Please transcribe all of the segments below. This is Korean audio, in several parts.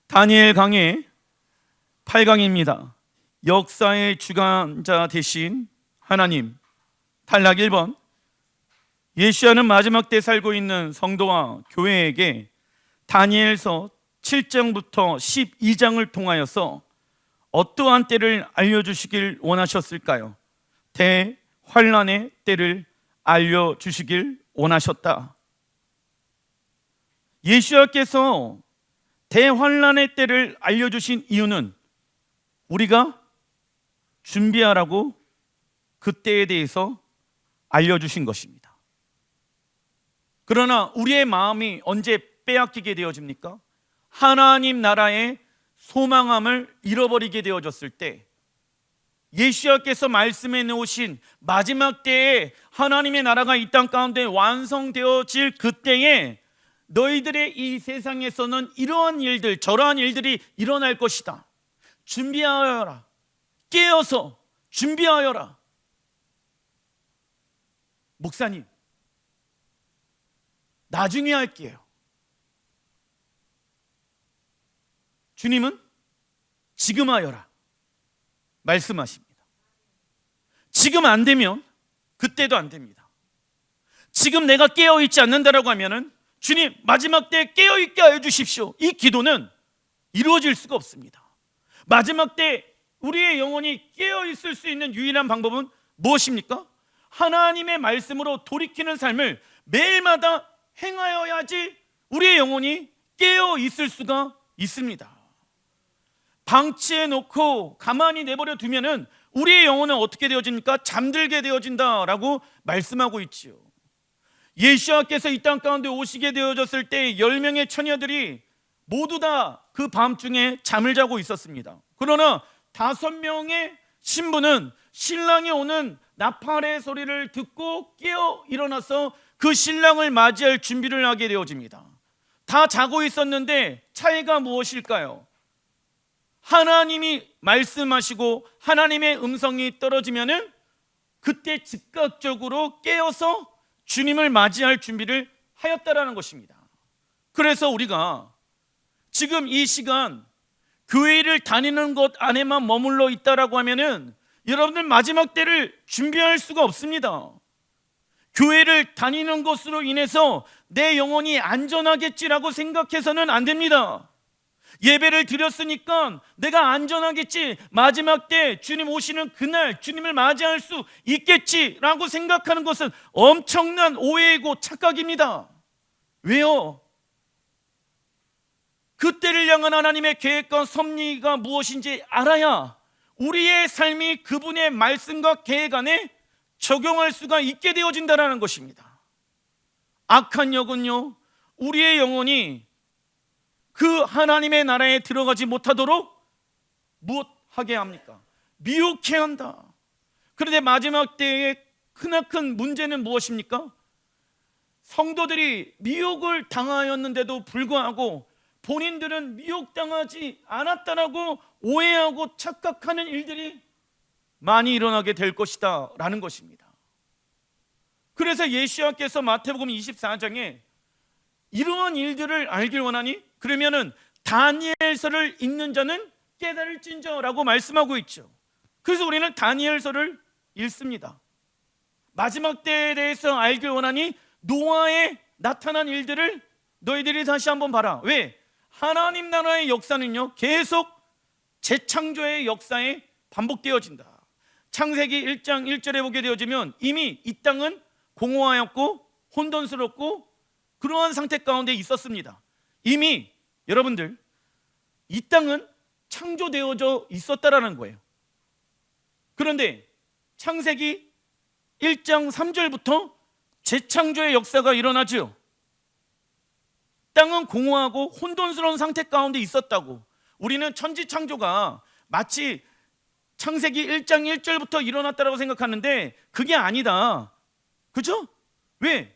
다니엘 강의 8강입니다. 역사의 주관자 되신 하나님. 탈락 1번. 예수와는 마지막 때 살고 있는 성도와 교회에게 다니엘서 7장부터 12장을 통하여서 어떠한 때를 알려주시길 원하셨을까요? 대환란의 때를 알려주시길 원하셨다. 예수와께서 대환란의 때를 알려주신 이유는 우리가 준비하라고 그 때에 대해서 알려주신 것입니다. 그러나 우리의 마음이 언제 빼앗기게 되어집니까? 하나님 나라의 소망함을 잃어버리게 되어졌을 때, 예수와께서 말씀해 놓으신 마지막 때에 하나님의 나라가 이 땅 가운데 완성되어질 그때에 너희들의 이 세상에서는 이러한 일들, 저러한 일들이 일어날 것이다. 준비하여라. 깨어서 준비하여라. 목사님, 나중에 할게요. 주님은 지금 하여라 말씀하십니다. 지금 안 되면 그때도 안 됩니다. 지금 내가 깨어있지 않는다라고 하면은 주님 마지막 때 깨어있게 하여 주십시오, 이 기도는 이루어질 수가 없습니다. 마지막 때 우리의 영혼이 깨어있을 수 있는 유일한 방법은 무엇입니까? 하나님의 말씀으로 돌이키는 삶을 매일마다 행하여야지 우리의 영혼이 깨어있을 수가 있습니다. 방치해 놓고 가만히 내버려 두면은 우리의 영혼은 어떻게 되어집니까? 잠들게 되어진다라고 말씀하고 있지요. 예수와께서 이 땅 가운데 오시게 되어졌을 때 10명의 처녀들이 모두 다 그 밤중에 잠을 자고 있었습니다. 그러나 5명의 신부는 신랑이 오는 나팔의 소리를 듣고 깨어 일어나서 그 신랑을 맞이할 준비를 하게 되어집니다. 다 자고 있었는데 차이가 무엇일까요? 하나님이 말씀하시고 하나님의 음성이 떨어지면은 그때 즉각적으로 깨어서 주님을 맞이할 준비를 하였다라는 것입니다. 그래서 우리가 지금 이 시간 교회를 다니는 것 안에만 머물러 있다라고 하면은 여러분들 마지막 때를 준비할 수가 없습니다. 교회를 다니는 것으로 인해서 내 영혼이 안전하겠지라고 생각해서는 안 됩니다. 예배를 드렸으니까 내가 안전하겠지, 마지막 때 주님 오시는 그날 주님을 맞이할 수 있겠지라고 생각하는 것은 엄청난 오해이고 착각입니다. 왜요? 그때를 향한 하나님의 계획과 섭리가 무엇인지 알아야 우리의 삶이 그분의 말씀과 계획 안에 적용할 수가 있게 되어진다는 것입니다. 악한 영은요, 우리의 영혼이 그 하나님의 나라에 들어가지 못하도록 무엇하게 합니까? 미혹해 한다. 그런데 마지막 때의 크나큰 문제는 무엇입니까? 성도들이 미혹을 당하였는데도 불구하고 본인들은 미혹당하지 않았다라고 오해하고 착각하는 일들이 많이 일어나게 될 것이다 라는 것입니다. 그래서 예수와께서 마태복음 24장에 이러한 일들을 알길 원하니 그러면은 다니엘서를 읽는 자는 깨달을진저라고 말씀하고 있죠. 그래서 우리는 다니엘서를 읽습니다. 마지막 때에 대해서 알길 원하니 노아에 나타난 일들을 너희들이 다시 한번 봐라. 왜? 하나님 나라의 역사는요 계속 재창조의 역사에 반복되어진다. 창세기 1장 1절에 보게 되어지면 이미 이 땅은 공허하였고 혼돈스럽고 그러한 상태 가운데 있었습니다. 이미 여러분들 이 땅은 창조되어져 있었다라는 거예요. 그런데 창세기 1장 3절부터 재창조의 역사가 일어나죠. 땅은 공허하고 혼돈스러운 상태 가운데 있었다고. 우리는 천지창조가 마치 창세기 1장 1절부터 일어났다고 생각하는데 그게 아니다. 그죠? 왜?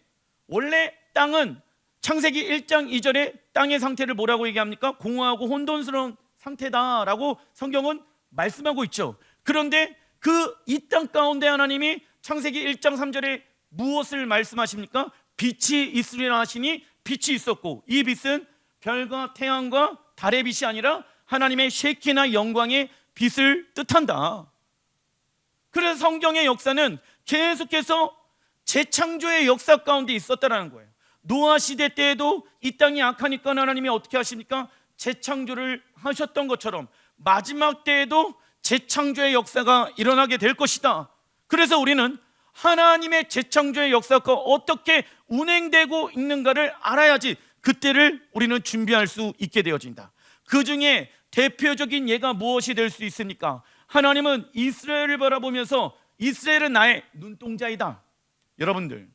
원래 땅은 창세기 1장 2절에 땅의 상태를 뭐라고 얘기합니까? 공허하고 혼돈스러운 상태다라고 성경은 말씀하고 있죠. 그런데 그 이 땅 가운데 하나님이 창세기 1장 3절에 무엇을 말씀하십니까? 빛이 있으리라 하시니 빛이 있었고 이 빛은 별과 태양과 달의 빛이 아니라 하나님의 쉐키나 영광의 빛을 뜻한다. 그래서 성경의 역사는 계속해서 재창조의 역사 가운데 있었다는 거예요. 노아 시대 때에도 이 땅이 악하니까 하나님이 어떻게 하십니까? 재창조를 하셨던 것처럼 마지막 때에도 재창조의 역사가 일어나게 될 것이다. 그래서 우리는 하나님의 재창조의 역사가 어떻게 운행되고 있는가를 알아야지 그때를 우리는 준비할 수 있게 되어진다. 그 중에 대표적인 예가 무엇이 될 수 있습니까? 하나님은 이스라엘을 바라보면서 이스라엘은 나의 눈동자이다. 여러분들,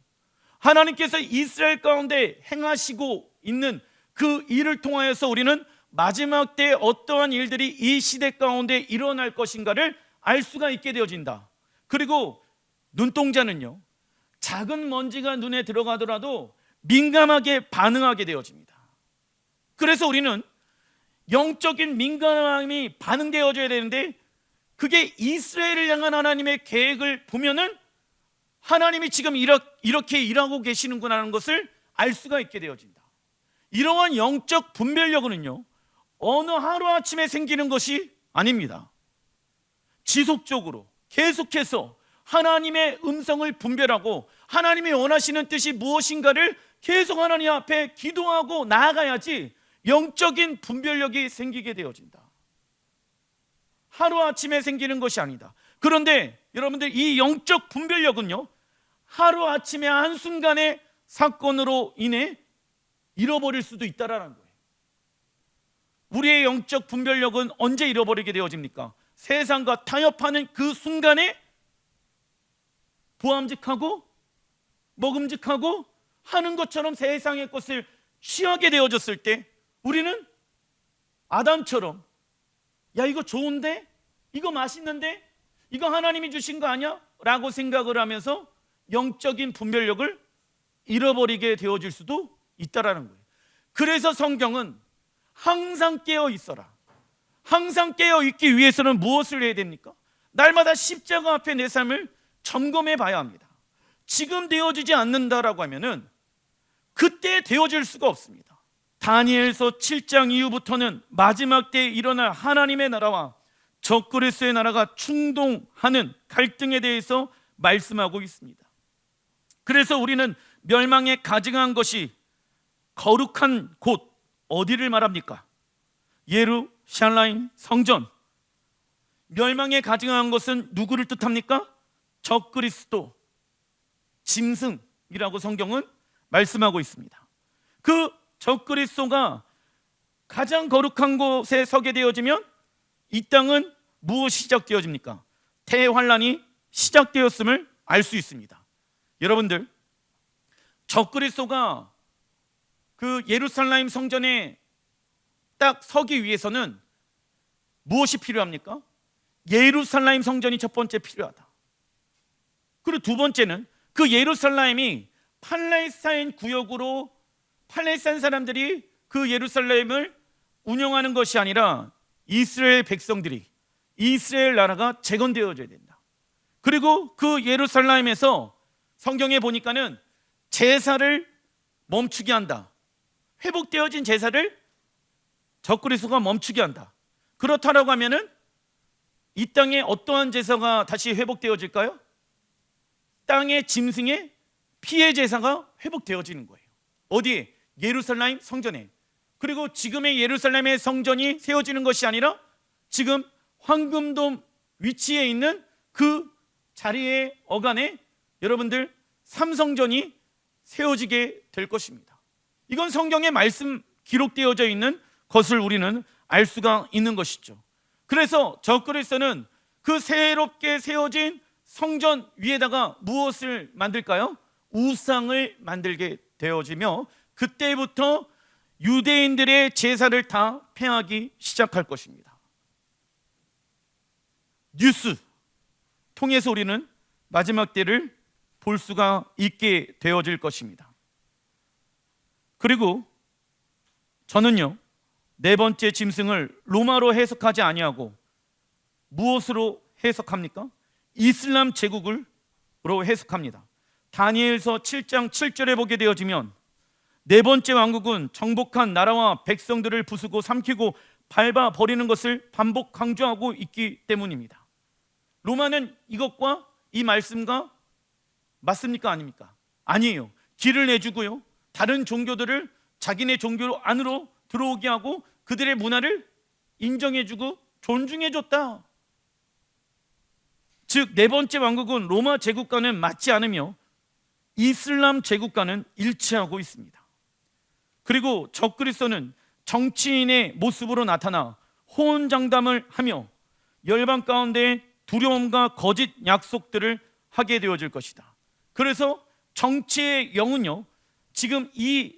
하나님께서 이스라엘 가운데 행하시고 있는 그 일을 통하여서 우리는 마지막 때에 어떠한 일들이 이 시대 가운데 일어날 것인가를 알 수가 있게 되어진다. 그리고 눈동자는요, 작은 먼지가 눈에 들어가더라도 민감하게 반응하게 되어집니다. 그래서 우리는 영적인 민감함이 반응되어져야 되는데, 그게 이스라엘을 향한 하나님의 계획을 보면은 하나님이 지금 이렇게 일하고 계시는구나 하는 것을 알 수가 있게 되어진다. 이러한 영적 분별력은요, 어느 하루아침에 생기는 것이 아닙니다. 지속적으로 계속해서 하나님의 음성을 분별하고 하나님이 원하시는 뜻이 무엇인가를 계속 하나님 앞에 기도하고 나아가야지 영적인 분별력이 생기게 되어진다. 하루아침에 생기는 것이 아니다. 그런데 여러분들, 이 영적 분별력은요, 하루아침에 한순간의 사건으로 인해 잃어버릴 수도 있다라는 거예요. 우리의 영적 분별력은 언제 잃어버리게 되어집니까? 세상과 타협하는 그 순간에 보암직하고 먹음직하고 하는 것처럼 세상의 것을 취하게 되어졌을 때 우리는 아담처럼, 야, 이거 좋은데? 이거 맛있는데? 이거 하나님이 주신 거 아니야? 라고 생각을 하면서 영적인 분별력을 잃어버리게 되어질 수도 있다라는 거예요. 그래서 성경은 항상 깨어 있어라. 항상 깨어 있기 위해서는 무엇을 해야 됩니까? 날마다 십자가 앞에 내 삶을 점검해 봐야 합니다. 지금 되어지지 않는다라고 하면은 그때 되어질 수가 없습니다. 다니엘서 7장 이후부터는 마지막 때에 일어날 하나님의 나라와 적그리스도의 나라가 충동하는 갈등에 대해서 말씀하고 있습니다. 그래서 우리는 멸망에 가증한 것이 거룩한 곳, 어디를 말합니까? 예루살렘 성전. 멸망에 가증한 것은 누구를 뜻합니까? 적그리스도, 짐승이라고 성경은 말씀하고 있습니다. 그 적그리스도가 가장 거룩한 곳에 서게 되어지면 이 땅은 무엇이 시작되어집니까? 대환란이 시작되었음을 알 수 있습니다. 여러분들, 적그리스도가 그 예루살렘 성전에 딱 서기 위해서는 무엇이 필요합니까? 예루살렘 성전이 첫 번째 필요하다. 그리고 두 번째는 그 예루살렘이 팔레스타인 구역으로 팔레스타인 사람들이 그 예루살렘을 운영하는 것이 아니라 이스라엘 백성들이, 이스라엘 나라가 재건되어져야 된다. 그리고 그 예루살렘에서 성경에 보니까는 제사를 멈추게 한다. 회복되어진 제사를 적그리스도가 멈추게 한다. 그렇다라고 하면은 이 땅에 어떠한 제사가 다시 회복되어질까요? 땅의 짐승의 피해 제사가 회복되어지는 거예요. 어디에? 예루살렘 성전에. 그리고 지금의 예루살렘의 성전이 세워지는 것이 아니라 지금 황금돔 위치에 있는 그 자리의 어간에 여러분들 삼성전이 세워지게 될 것입니다. 이건 성경에 말씀 기록되어져 있는 것을 우리는 알 수가 있는 것이죠. 그래서 적그리스도는 그 새롭게 세워진 성전 위에다가 무엇을 만들까요? 우상을 만들게 되어지며 그때부터 유대인들의 제사를 다 폐하기 시작할 것입니다. 뉴스 통해서 우리는 마지막 때를 볼 수가 있게 되어질 것입니다. 그리고 저는요, 네 번째 짐승을 로마로 해석하지 아니하고 무엇으로 해석합니까? 이슬람 제국으로 해석합니다. 다니엘서 7장 7절에 보게 되어지면 네 번째 왕국은 정복한 나라와 백성들을 부수고 삼키고 밟아 버리는 것을 반복 강조하고 있기 때문입니다. 로마는 이것과 이 말씀과 맞습니까? 아닙니까? 아니에요. 길을 내주고요, 다른 종교들을 자기네 종교 안으로 들어오게 하고 그들의 문화를 인정해주고 존중해줬다. 즉, 네 번째 왕국은 로마 제국과는 맞지 않으며 이슬람 제국과는 일치하고 있습니다. 그리고 적그리스도는 정치인의 모습으로 나타나 호언장담을 하며 열방 가운데 두려움과 거짓 약속들을 하게 되어질 것이다. 그래서 정치의 영은요, 지금 이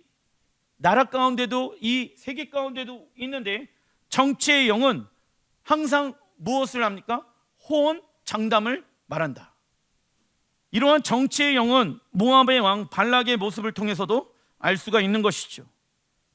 나라 가운데도 이 세계 가운데도 있는데, 정치의 영은 항상 무엇을 합니까? 호언 장담을 말한다. 이러한 정치의 영은 모압의 왕 발락의 모습을 통해서도 알 수가 있는 것이죠.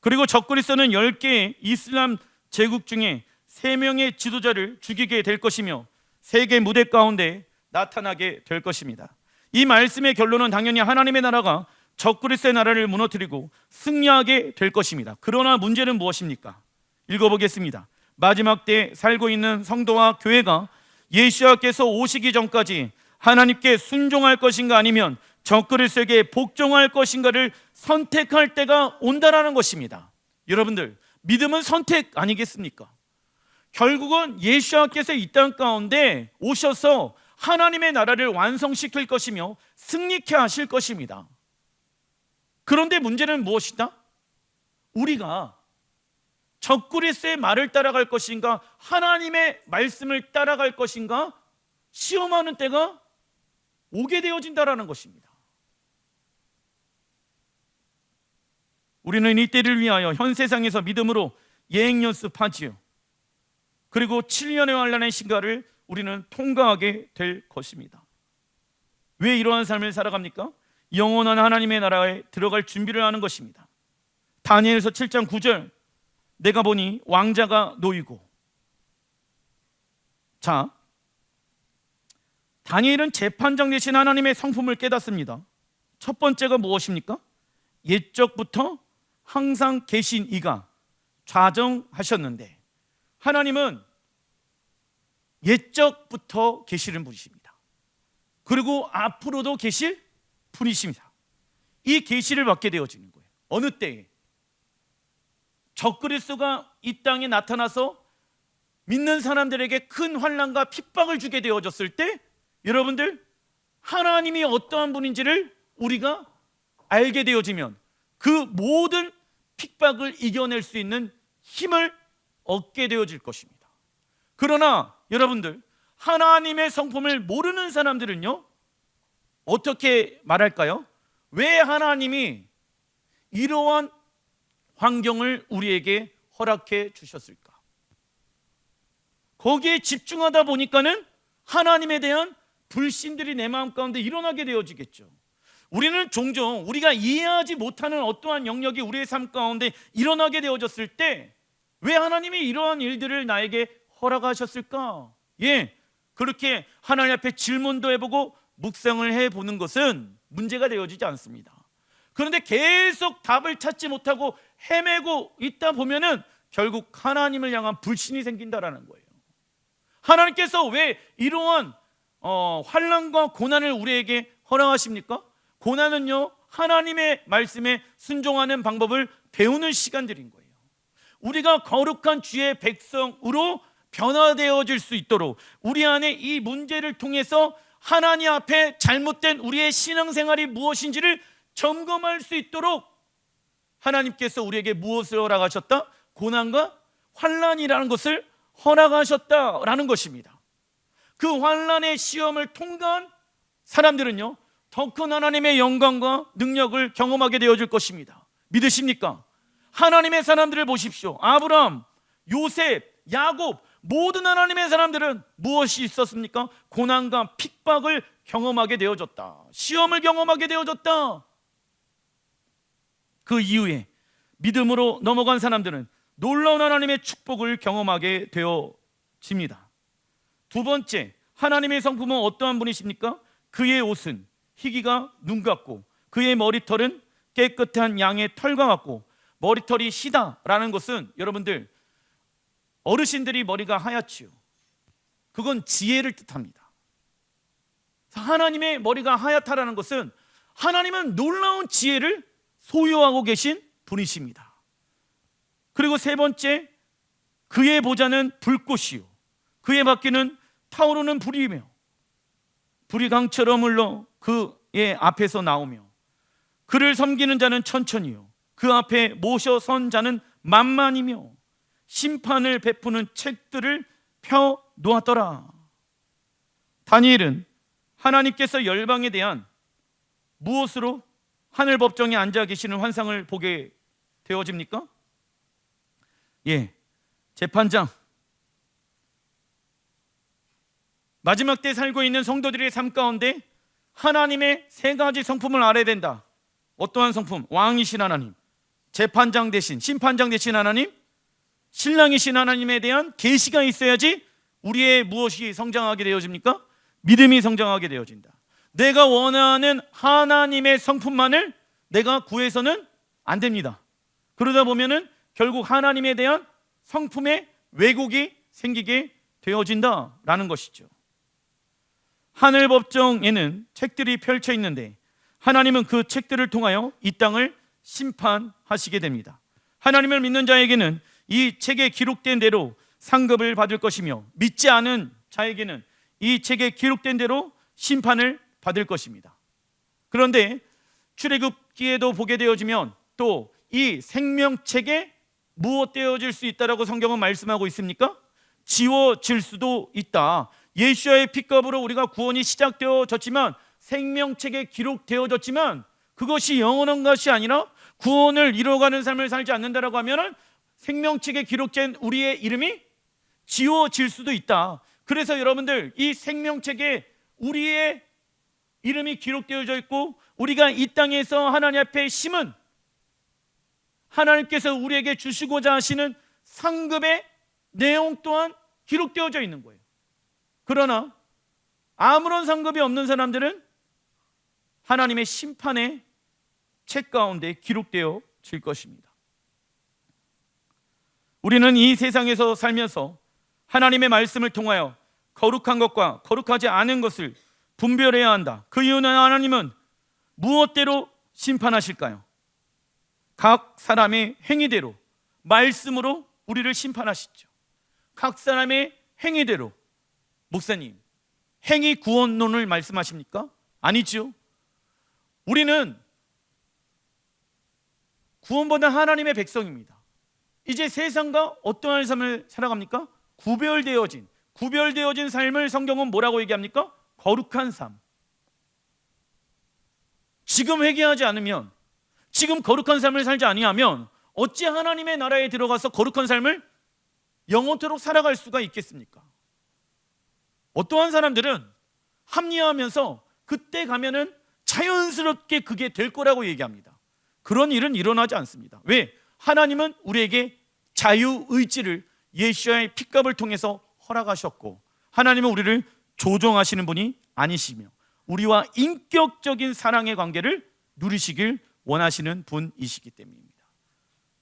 그리고 적그리스도는 10개의 이슬람 제국 중에 3명의 지도자를 죽이게 될 것이며 세계 무대 가운데 나타나게 될 것입니다. 이 말씀의 결론은 당연히 하나님의 나라가 적그리스도의 나라를 무너뜨리고 승리하게 될 것입니다. 그러나 문제는 무엇입니까? 읽어보겠습니다. 마지막 때에 살고 있는 성도와 교회가 예수께서 오시기 전까지 하나님께 순종할 것인가 아니면 적그리스도에게 복종할 것인가를 선택할 때가 온다라는 것입니다. 여러분들, 믿음은 선택 아니겠습니까? 결국은 예수께서 이 땅 가운데 오셔서 하나님의 나라를 완성시킬 것이며 승리케 하실 것입니다. 그런데 문제는 무엇이다? 우리가 적그리스도의 말을 따라갈 것인가, 하나님의 말씀을 따라갈 것인가 시험하는 때가 오게 되어진다라는 것입니다. 우리는 이 때를 위하여 현 세상에서 믿음으로 예행 연습하지요. 그리고 7년의 환난의 시간을 우리는 통과하게 될 것입니다. 왜 이러한 삶을 살아갑니까? 영원한 하나님의 나라에 들어갈 준비를 하는 것입니다. 다니엘서 7장 9절, 내가 보니 왕자가 놓이고. 자, 다니엘은 재판장 되신 하나님의 성품을 깨닫습니다. 첫 번째가 무엇입니까? 옛적부터 항상 계신 이가 좌정하셨는데, 하나님은 옛적부터 계시는 분이십니다. 그리고 앞으로도 계실 분이십니다. 이 계시를 받게 되어지는 거예요. 어느 때에? 적그리스도가 이 땅에 나타나서 믿는 사람들에게 큰 환난과 핍박을 주게 되어졌을 때, 여러분들, 하나님이 어떠한 분인지를 우리가 알게 되어지면 그 모든 핍박을 이겨낼 수 있는 힘을 얻게 되어질 것입니다. 그러나 여러분들, 하나님의 성품을 모르는 사람들은요, 어떻게 말할까요? 왜 하나님이 이러한 환경을 우리에게 허락해 주셨을까? 거기에 집중하다 보니까는 하나님에 대한 불신들이 내 마음 가운데 일어나게 되어지겠죠. 우리는 종종 우리가 이해하지 못하는 어떠한 영역이 우리의 삶 가운데 일어나게 되어졌을 때, 왜 하나님이 이러한 일들을 나에게 허락하셨을까? 그렇게 하나님 앞에 질문도 해보고 묵상을 해보는 것은 문제가 되어지지 않습니다. 그런데 계속 답을 찾지 못하고 헤매고 있다 보면은 결국 하나님을 향한 불신이 생긴다라는 거예요. 하나님께서 왜 이러한 환난과 고난을 우리에게 허락하십니까? 고난은요, 하나님의 말씀에 순종하는 방법을 배우는 시간들인 거예요. 우리가 거룩한 주의 백성으로 변화되어질 수 있도록, 우리 안에 이 문제를 통해서 하나님 앞에 잘못된 우리의 신앙생활이 무엇인지를 점검할 수 있도록 하나님께서 우리에게 무엇을 허락하셨다? 고난과 환난이라는 것을 허락하셨다라는 것입니다. 그 환난의 시험을 통과한 사람들은요, 더 큰 하나님의 영광과 능력을 경험하게 되어질 것입니다. 믿으십니까? 하나님의 사람들을 보십시오. 아브라함, 요셉, 야곱, 모든 하나님의 사람들은 무엇이 있었습니까? 고난과 핍박을 경험하게 되어졌다. 시험을 경험하게 되어졌다. 그 이후에 믿음으로 넘어간 사람들은 놀라운 하나님의 축복을 경험하게 되어집니다. 두 번째, 하나님의 성품은 어떠한 분이십니까? 그의 옷은 희기가 눈 같고 그의 머리털은 깨끗한 양의 털과 같고 머리털이 시다라는 것은 여러분들 어르신들이 머리가 하얗지요. 그건 지혜를 뜻합니다. 하나님의 머리가 하얗다라는 것은 하나님은 놀라운 지혜를 소유하고 계신 분이십니다. 그리고 세 번째, 그의 보좌는 불꽃이요 그의 바퀴는 타오르는 불이며 불이 강처럼 흘러 그의 앞에서 나오며 그를 섬기는 자는 천천히요 그 앞에 모셔 선 자는 만만이며 심판을 베푸는 책들을 펴 놓았더라. 다니엘은 하나님께서 열방에 대한 무엇으로 하늘 법정에 앉아 계시는 환상을 보게 되어집니까? 재판장. 마지막 때 살고 있는 성도들의 삶 가운데 하나님의 세 가지 성품을 알아야 된다. 어떠한 성품? 왕이신 하나님, 재판장 대신, 심판장 대신 하나님, 신랑이신 하나님에 대한 계시가 있어야지 우리의 무엇이 성장하게 되어집니까? 믿음이 성장하게 되어진다. 내가 원하는 하나님의 성품만을 내가 구해서는 안 됩니다. 그러다 보면은 결국 하나님에 대한 성품의 왜곡이 생기게 되어진다라는 것이죠. 하늘 법정에는 책들이 펼쳐 있는데 하나님은 그 책들을 통하여 이 땅을 심판하시게 됩니다. 하나님을 믿는 자에게는 이 책에 기록된 대로 상급을 받을 것이며 믿지 않은 자에게는 이 책에 기록된 대로 심판을 받을 것입니다. 그런데 출애굽기에도 보게 되어지면 또 이 생명책에 무엇되어질 수 있다라고 성경은 말씀하고 있습니까? 지워질 수도 있다. 예수의 피값으로 우리가 구원이 시작되어졌지만 생명책에 기록되어졌지만 그것이 영원한 것이 아니라 구원을 이루어가는 삶을 살지 않는다라고 하면 생명책에 기록된 우리의 이름이 지워질 수도 있다. 그래서 여러분들 이 생명책에 우리의 이름이 기록되어져 있고 우리가 이 땅에서 하나님 앞에 심은 하나님께서 우리에게 주시고자 하시는 상급의 내용 또한 기록되어져 있는 거예요. 그러나 아무런 상급이 없는 사람들은 하나님의 심판의 책 가운데 기록되어질 것입니다. 우리는 이 세상에서 살면서 하나님의 말씀을 통하여 거룩한 것과 거룩하지 않은 것을 분별해야 한다. 그 이유는 하나님은 무엇대로 심판하실까요? 각 사람의 행위대로, 말씀으로 우리를 심판하시죠. 각 사람의 행위대로. 목사님, 행위 구원론을 말씀하십니까? 아니죠. 우리는 구원받은 하나님의 백성입니다. 이제 세상과 어떠한 삶을 살아갑니까? 구별되어진 삶을 성경은 뭐라고 얘기합니까? 거룩한 삶. 지금 회개하지 않으면, 지금 거룩한 삶을 살지 아니하면 어찌 하나님의 나라에 들어가서 거룩한 삶을 영원토록 살아갈 수가 있겠습니까? 어떠한 사람들은 합리화하면서 그때 가면은 자연스럽게 그게 될 거라고 얘기합니다. 그런 일은 일어나지 않습니다. 왜? 하나님은 우리에게 자유의지를 예수의 피값을 통해서 허락하셨고 하나님은 우리를 조종하시는 분이 아니시며 우리와 인격적인 사랑의 관계를 누리시길 원하시는 분이시기 때문입니다.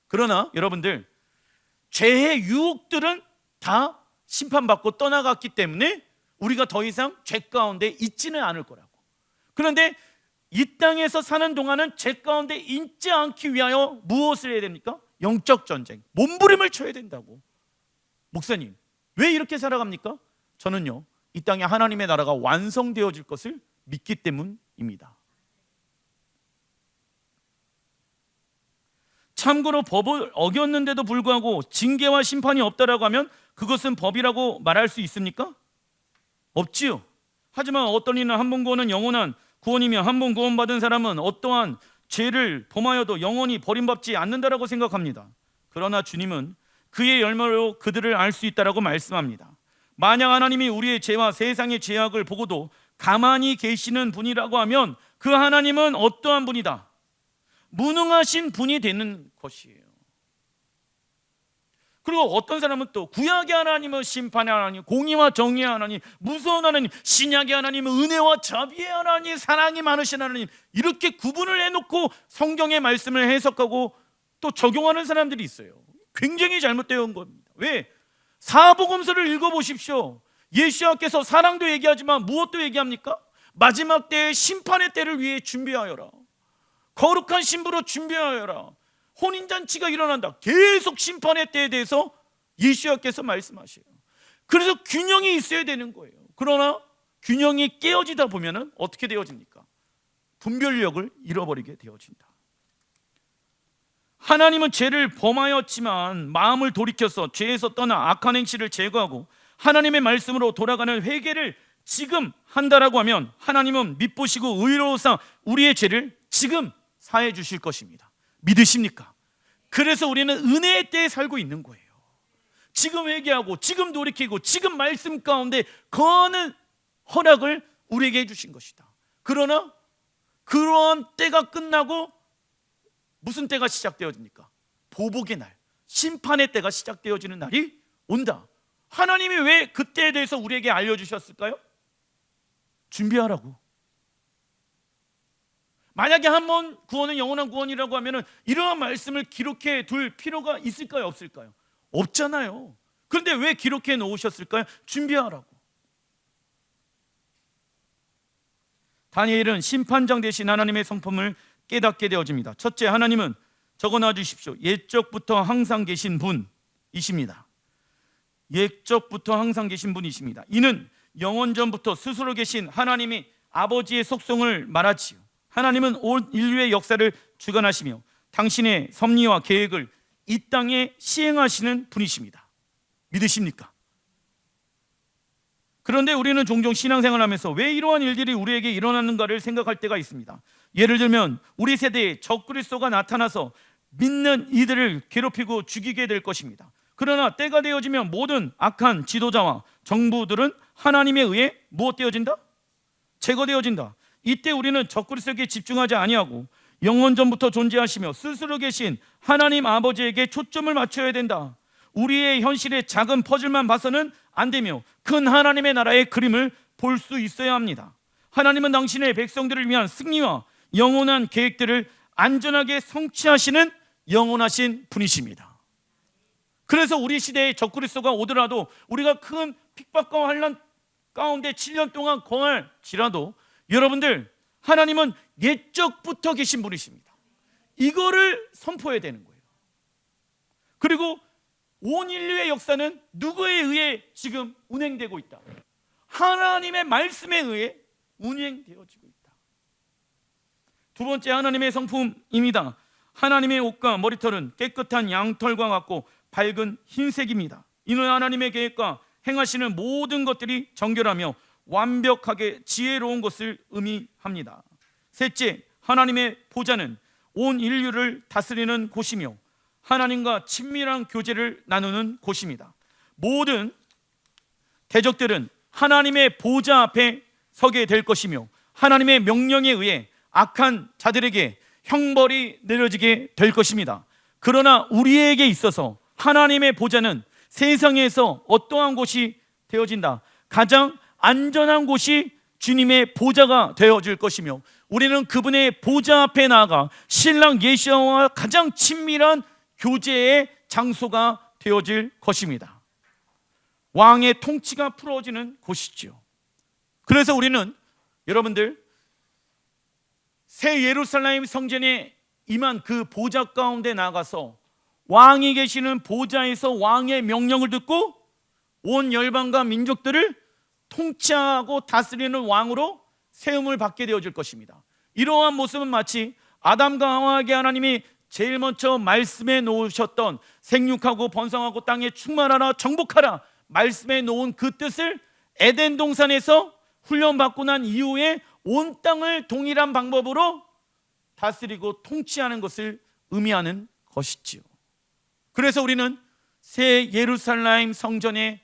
그러나 여러분들, 죄의 유혹들은 다 심판받고 떠나갔기 때문에 우리가 더 이상 죄 가운데 있지는 않을 거라고. 그런데 이 땅에서 사는 동안은 죄 가운데 있지 않기 위하여 무엇을 해야 됩니까? 영적 전쟁, 몸부림을 쳐야 된다고. 목사님, 왜 이렇게 살아갑니까? 저는요, 이 땅에 하나님의 나라가 완성되어질 것을 믿기 때문입니다. 참고로 법을 어겼는데도 불구하고 징계와 심판이 없다라고 하면 그것은 법이라고 말할 수 있습니까? 없지요. 하지만 어떤 이는 한 번 구원은 영원한 구원이며 한 번 구원받은 사람은 어떠한 죄를 범하여도 영원히 버림받지 않는다라고 생각합니다. 그러나 주님은 그의 열매로 그들을 알 수 있다라고 말씀합니다. 만약 하나님이 우리의 죄와 세상의 죄악을 보고도 가만히 계시는 분이라고 하면 그 하나님은 어떠한 분이다? 무능하신 분이 되는 것이에요. 그리고 어떤 사람은 또 구약의 하나님은 심판의 하나님, 공의와 정의의 하나님, 무서운 하나님, 신약의 하나님은 은혜와 자비의 하나님, 사랑이 많으신 하나님, 이렇게 구분을 해놓고 성경의 말씀을 해석하고 또 적용하는 사람들이 있어요. 굉장히 잘못되어 온 겁니다. 왜? 사복음서를 읽어보십시오. 예수님께서 사랑도 얘기하지만 무엇도 얘기합니까? 마지막 때의 심판의 때를 위해 준비하여라. 거룩한 신부로 준비하여라. 혼인잔치가 일어난다. 계속 심판의 때에 대해서 예수님께서 말씀하셔요. 그래서 균형이 있어야 되는 거예요. 그러나 균형이 깨어지다 보면 어떻게 되어집니까? 분별력을 잃어버리게 되어진다. 하나님은 죄를 범하였지만 마음을 돌이켜서 죄에서 떠나 악한 행실을 제거하고 하나님의 말씀으로 돌아가는 회개를 지금 한다라고 하면 하나님은 미쁘시고 의로우사 우리의 죄를 지금 사해 주실 것입니다. 믿으십니까? 그래서 우리는 은혜의 때에 살고 있는 거예요. 지금 회개하고 지금 돌이키고 지금 말씀 가운데 거하는 허락을 우리에게 해주신 것이다. 그러나 그러한 때가 끝나고 무슨 때가 시작되어집니까? 보복의 날, 심판의 때가 시작되어지는 날이 온다. 하나님이 왜 그때에 대해서 우리에게 알려주셨을까요? 준비하라고. 만약에 한 번 구원은 영원한 구원이라고 하면 이러한 말씀을 기록해 둘 필요가 있을까요? 없을까요? 없잖아요. 그런데 왜 기록해 놓으셨을까요? 준비하라고. 다니엘은 심판장 대신 하나님의 성품을 깨닫게 되어집니다. 첫째, 하나님은 적어놔 주십시오. 옛적부터 항상 계신 분이십니다. 옛적부터 항상 계신 분이십니다. 이는 영원전부터 스스로 계신 하나님이 아버지의 속성을 말하지요. 하나님은 온 인류의 역사를 주관하시며 당신의 섭리와 계획을 이 땅에 시행하시는 분이십니다. 믿으십니까? 그런데 우리는 종종 신앙생활을 하면서 왜 이러한 일들이 우리에게 일어나는가를 생각할 때가 있습니다. 예를 들면 우리 세대에 적그리스도가 나타나서 믿는 이들을 괴롭히고 죽이게 될 것입니다. 그러나 때가 되어지면 모든 악한 지도자와 정부들은 하나님에 의해 무엇되어진다? 제거되어진다. 이때 우리는 적그리스도에게 집중하지 아니하고 영원전부터 존재하시며 스스로 계신 하나님 아버지에게 초점을 맞춰야 된다. 우리의 현실의 작은 퍼즐만 봐서는 안 되며 큰 하나님의 나라의 그림을 볼 수 있어야 합니다. 하나님은 당신의 백성들을 위한 승리와 영원한 계획들을 안전하게 성취하시는 영원하신 분이십니다. 그래서 우리 시대에 적그리스도가 오더라도 우리가 큰 핍박과 환난 가운데 7년 동안 거할지라도 여러분들, 하나님은 옛적부터 계신 분이십니다. 이거를 선포해야 되는 거예요. 그리고 온 인류의 역사는 누구에 의해 지금 운행되고 있다? 하나님의 말씀에 의해 운행되어지고 있다. 두 번째, 하나님의 성품입니다. 하나님의 옷과 머리털은 깨끗한 양털과 같고 밝은 흰색입니다. 이는 하나님의 계획과 행하시는 모든 것들이 정결하며 완벽하게 지혜로운 것을 의미합니다. 셋째, 하나님의 보좌는 온 인류를 다스리는 곳이며 하나님과 친밀한 교제를 나누는 곳입니다. 모든 대적들은 하나님의 보좌 앞에 서게 될 것이며 하나님의 명령에 의해 악한 자들에게 형벌이 내려지게 될 것입니다. 그러나 우리에게 있어서 하나님의 보좌는 세상에서 어떠한 곳이 되어진다? 가장 안전한 곳이 주님의 보좌가 되어질 것이며 우리는 그분의 보좌 앞에 나아가 신랑 예수와 가장 친밀한 교제의 장소가 되어질 것입니다. 왕의 통치가 풀어지는 곳이죠. 그래서 우리는 여러분들 새 예루살렘 성전에 임한 그 보좌 가운데 나가서 왕이 계시는 보좌에서 왕의 명령을 듣고 온 열방과 민족들을 통치하고 다스리는 왕으로 세움을 받게 되어질 것입니다. 이러한 모습은 마치 아담과 하와에게 하나님이 제일 먼저 말씀해 놓으셨던 생육하고 번성하고 땅에 충만하라 정복하라 말씀해 놓은 그 뜻을 에덴 동산에서 훈련받고 난 이후에 온 땅을 동일한 방법으로 다스리고 통치하는 것을 의미하는 것이지요. 그래서 우리는 새 예루살렘 성전의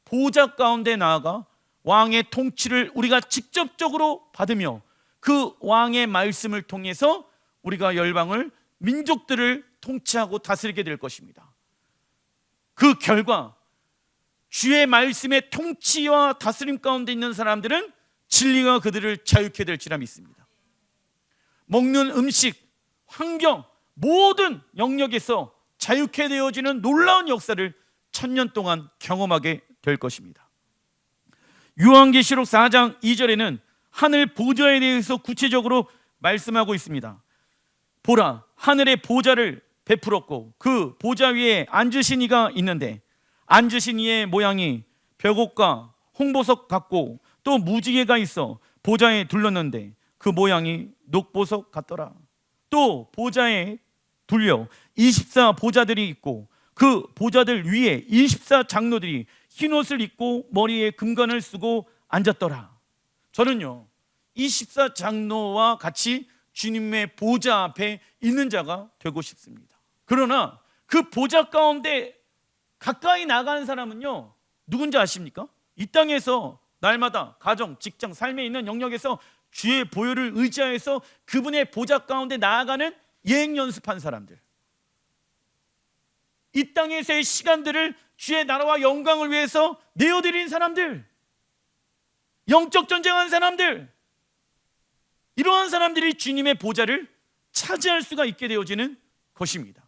보좌 가운데 나아가 왕의 통치를 우리가 직접적으로 받으며 그 왕의 말씀을 통해서 우리가 열방을 민족들을 통치하고 다스리게 될 것입니다. 그 결과 주의 말씀의 통치와 다스림 가운데 있는 사람들은 진리가 그들을 자유케 될지라 믿습니다. 먹는 음식, 환경, 모든 영역에서 자유케 되어지는 놀라운 역사를 1000년 동안 경험하게 될 것입니다. 요한계시록 4장 2절에는 하늘 보좌에 대해서 구체적으로 말씀하고 있습니다. 보라, 하늘의 보좌를 베풀었고 그 보좌 위에 앉으신 이가 있는데 앉으신 이의 모양이 벽옥과 홍보석 같고 또 무지개가 있어 보좌에 둘렀는데 그 모양이 녹보석 같더라. 또 보좌에 둘려 24 보좌들이 있고 그 보좌들 위에 24 장로들이 흰옷을 입고 머리에 금관을 쓰고 앉았더라. 저는요 24 장로와 같이 주님의 보좌 앞에 있는 자가 되고 싶습니다. 그러나 그 보좌 가운데 가까이 나가는 사람은요 누군지 아십니까? 이 땅에서 날마다 가정, 직장, 삶에 있는 영역에서 주의 보혈을 의지하여서 그분의 보좌 가운데 나아가는 예행 연습한 사람들, 이 땅에서의 시간들을 주의 나라와 영광을 위해서 내어드린 사람들, 영적 전쟁한 사람들, 이러한 사람들이 주님의 보좌를 차지할 수가 있게 되어지는 것입니다.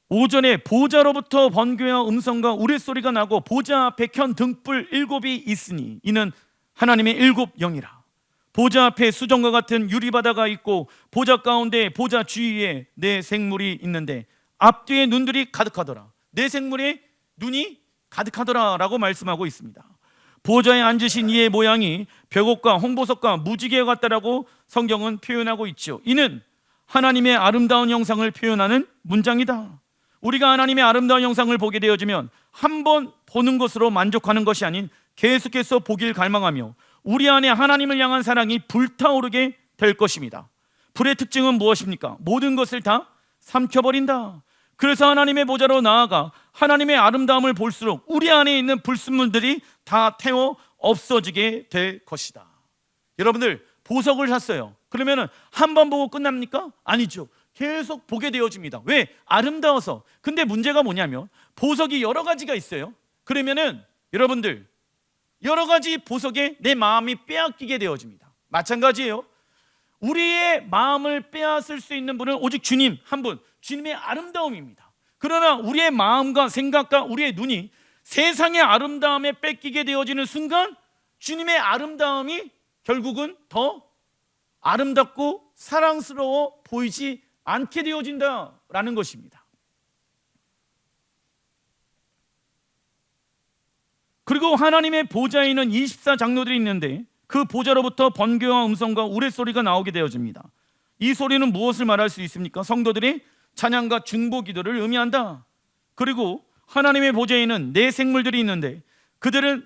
오전에 보좌로부터 번개와 음성과 우레소리가 나고 보좌 앞에 켠 등불 7이 있으니 이는 하나님의 7영이라. 보좌 앞에 수정과 같은 유리바다가 있고 보좌 가운데 보좌 주위에 네 생물이 있는데 앞뒤에 눈들이 가득하더라. 네 생물의 눈이 가득하더라 라고 말씀하고 있습니다. 보좌에 앉으신 이의 모양이 벽옥과 홍보석과 무지개 같다라고 성경은 표현하고 있죠. 이는 하나님의 아름다운 형상을 표현하는 문장이다. 우리가 하나님의 아름다운 형상을 보게 되어지면 한 번 보는 것으로 만족하는 것이 아닌 계속해서 보길 갈망하며 우리 안에 하나님을 향한 사랑이 불타오르게 될 것입니다. 불의 특징은 무엇입니까? 모든 것을 다 삼켜버린다. 그래서 하나님의 보좌로 나아가 하나님의 아름다움을 볼수록 우리 안에 있는 불순물들이 다 태워 없어지게 될 것이다. 여러분들 보석을 샀어요. 그러면 한 번 보고 끝납니까? 아니죠. 계속 보게 되어집니다. 왜? 아름다워서. 근데 문제가 뭐냐면 보석이 여러 가지가 있어요. 그러면은 여러분들 여러 가지 보석에 내 마음이 빼앗기게 되어집니다. 마찬가지예요. 우리의 마음을 빼앗을 수 있는 분은 오직 주님 한 분, 주님의 아름다움입니다. 그러나 우리의 마음과 생각과 우리의 눈이 세상의 아름다움에 뺏기게 되어지는 순간 주님의 아름다움이 결국은 더 아름답고 사랑스러워 보이지 않게 되어진다라는 것입니다. 그리고 하나님의 보좌에 있는 24 장로들이 있는데 그 보좌로부터 번개와 음성과 우레소리가 나오게 되어집니다. 이 소리는 무엇을 말할 수 있습니까? 성도들이 찬양과 중보 기도를 의미한다. 그리고 하나님의 보좌에 있는 네 생물들이 있는데 그들은